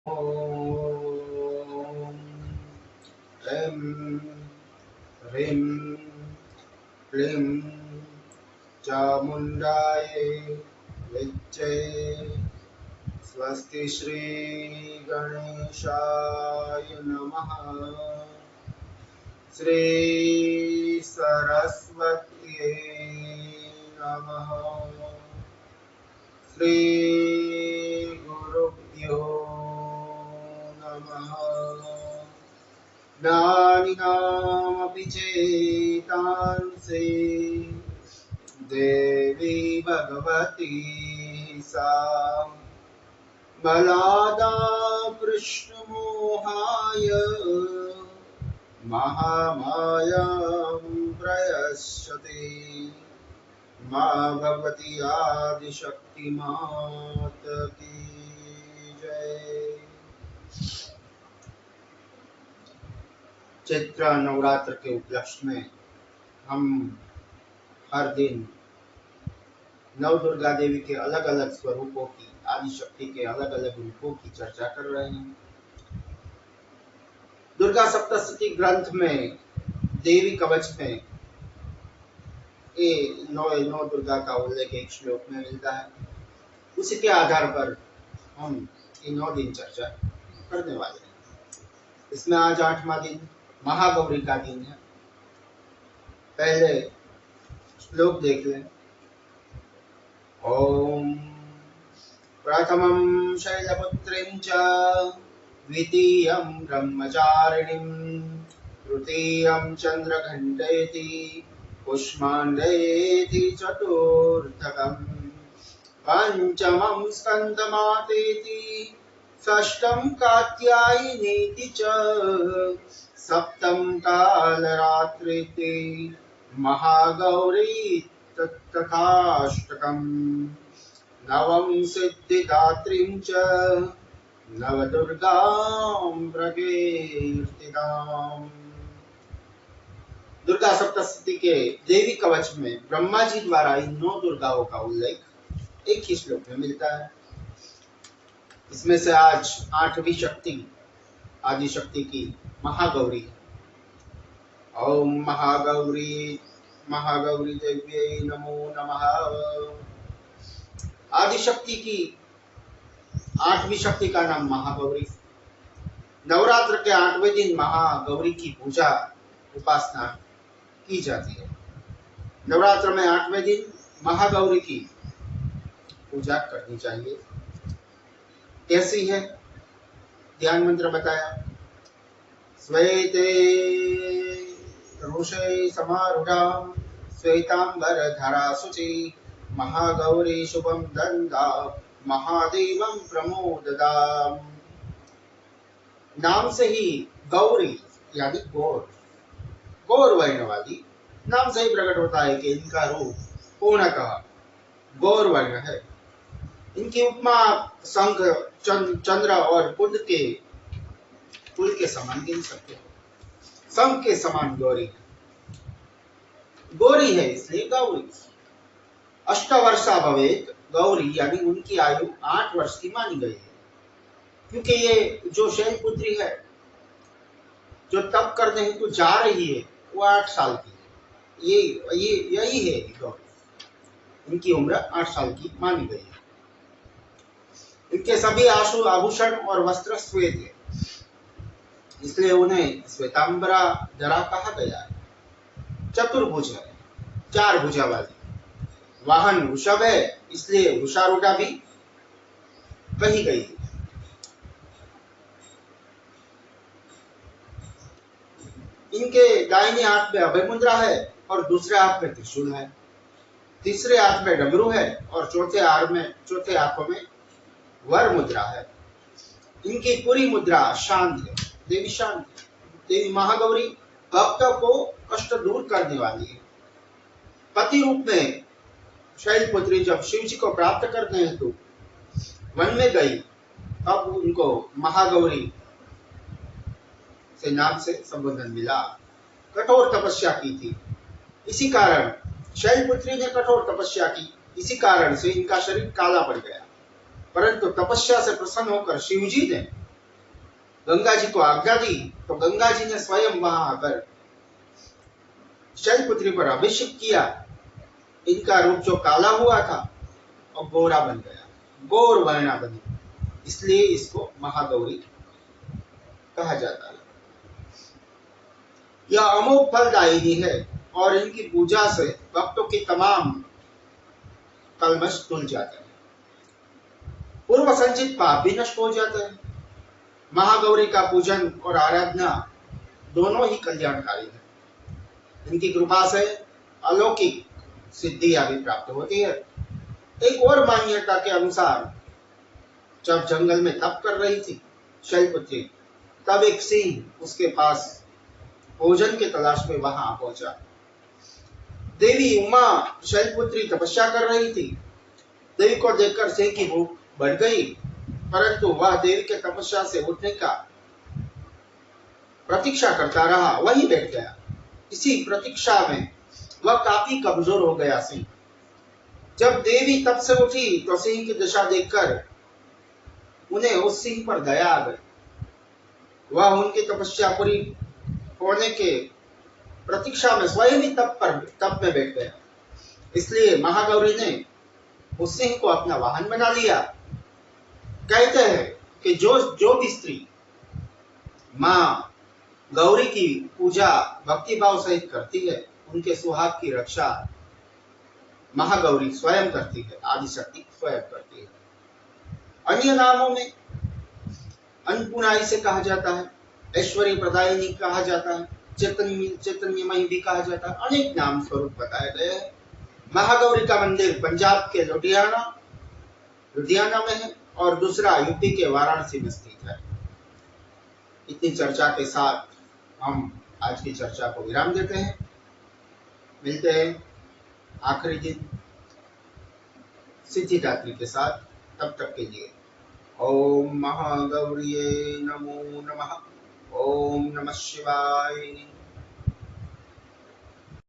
ॐ ऐं ह्रीं क्लीं चामुण्डायै विद्ये स्वस्ति श्री गणेशाय नमः। श्री सरस्वत्यै नमः। श्री गुरुभ्यो नमः। ज्ञानिनामपि चेतांसि देवी भगवती सा बलादा कृष्णमोहाय महामायां प्रयश्यते। माँ भगवती आदिशक्ति मात की जय। चैत्र नवरात्र के उपलक्ष्य में हम हर दिन नव दुर्गा देवी के अलग अलग स्वरूपों की, आदिशक्ति के अलग अलग रूपों की चर्चा कर रहे हैं। दुर्गा सप्तशती ग्रंथ में देवी कवच में ये नौ दुर्गा का उल्लेख एक श्लोक में मिलता है। उसी के आधार पर हम ये 9 दिन चर्चा करने वाले हैं। इसमें आज 8वां दिन महागौरी का दिन है। पहले श्लोक देख लें। ओम प्रथमं शैलपुत्रीं च द्वितीयं ब्रह्मचारिणीं तृतीयं चन्द्रघण्टेति कुष्माण्डेति चतुर्थकं पंचमं स्कन्दमातेति षष्ठं कात्यायनीति च सप्तम कालरात्रिति महागौरी तथाष्टकम् नवम सिद्धिदात्रीं च नवदुर्गां प्रकीर्तिताम्। दुर्गा सप्तशती के देवी कवच में ब्रह्मा जी द्वारा इन 9 दुर्गाओं का उल्लेख एक ही श्लोक में मिलता है। इसमें से आज 8वीं शक्ति आदिशक्ति की महागौरी है। ओम महागौरी देव्यै नमो नमः। आदिशक्ति की 8वीं शक्ति का नाम महागौरी। नवरात्र के 8वें दिन महागौरी की पूजा उपासना की जाती है। नवरात्र में 8वें दिन महागौरी की पूजा करनी चाहिए। कैसी है? ध्यान मंत्र बताया। श्वेते रुषे समारूढ़ां श्वेतांबरधरा शुचि महागौरी शुभं दंदा महादेवं प्रमोददाम्। नाम से ही गौरी यानी गौर वर्ण वाली, नाम से ही प्रकट होता है कि इनका रूप पूर्णतः गौर वर्ण है। इनकी उपमा शंख, चंद्र और बुध के फूल के समान गिन सकते हैं। शंख के समान गौरी है इसलिए गौरी। अष्टवर्षा भवेत गौरी यानी उनकी आयु 8 वर्ष की मानी गई है, क्योंकि ये जो शैलपुत्री है, जो तप करने हेतु जा रही है, वो 8 साल की है। यही है गौरी। इनकी उम्र 8 साल की मानी गई है। इनके सभी आभूषण और वस्त्र श्वेत है, इसलिए उन्हें श्वेतांबरा धरा कहा गया है। चतुर्भुज है, 4 भुजा वाली। वाहन वृषभ है, इसलिए वृषारूढ़ा भी कही गई है। इनके दाहिने हाथ में अभय मुद्रा है और दूसरे हाथ में त्रिशूल है। तीसरे हाथ में डमरू है और चौथे हाथों में वर मुद्रा है। इनकी पूरी मुद्रा शांत है। देवी शांत है। देवी महागौरी भक्तों को कष्ट दूर करने वाली है। पति रूप में शैलपुत्री जब शिव जी को प्राप्त करने हेतु वन में गई, तब उनको महागौरी से नाम से संबोधन मिला। कठोर तपस्या की थी, इसी कारण शैलपुत्री ने कठोर तपस्या की, इसी कारण से इनका शरीर काला पड़ गया। परंतु तपस्या से प्रसन्न होकर शिवजी ने गंगा जी को आज्ञा दी तो गंगा जी ने स्वयं वहां आकर शैलपुत्री पर अभिषेक किया। इनका रूप जो काला हुआ था और गोरा बन गया, गौर वर्णा बनी, इसलिए इसको महागौरी कहा जाता है। यह अमोघ फलदायिनी है और इनकी पूजा से भक्तों की तमाम कलमश धुल जाते हैं, पूर्व संचित पाप भी नष्ट हो जाते हैं। महागौरी का पूजन और आराधना दोनों ही कल्याणकारी है। इनकी कृपा से अलौकिक सिद्धियां भी प्राप्त होती है। एक और मान्यता के अनुसार जब जंगल में तप कर रही थी शैलपुत्री, तब एक सिंह उसके पास भोजन के तलाश में वहां पहुंचा। देवी उमा शैलपुत्री तपस्या कर रही थी। देवी को देखकर सिंह की भूख बढ़ गई, परंतु वह देवी के तपस्या से उठने का प्रतीक्षा करता रहा, वहीं बैठ गया। इसी प्रतीक्षा में वह काफी कमजोर हो गया सिंह। जब देवी तप से उठी तो सिंह की दशा देखकर उन्हें उस सिंह पर दया आ गई। वह उनकी तपस्या पूरी होने के प्रतीक्षा में स्वयं ही तप में बैठ गया। इसलिए महागौरी ने उस सिंह को अपना वाहन बना लिया। कहते हैं कि जो भी स्त्री माँ गौरी की पूजा भक्ति भाव सहित करती है, उनके सुहाग की रक्षा महागौरी स्वयं करती है, आदिशक्ति स्वयं करती है। अन्य नामों में अन्नपूर्णा इसे कहा जाता है, ऐश्वर्य प्रदायिनी कहा जाता है, चैतन्यमयी भी कहा जाता है, अनेक नाम स्वरूप बताए गए हैं। महागौरी का मंदिर पंजाब के लुधियाना में है और दूसरा यूपी के वाराणसी में स्थित है। इतनी चर्चा के साथ हम आज की चर्चा को विराम देते हैं। मिलते हैं आखिरी दिन सिद्धिदात्री के साथ, तब तक के लिए ओम महागौरिये नमो नमः। ओम नमः शिवाय।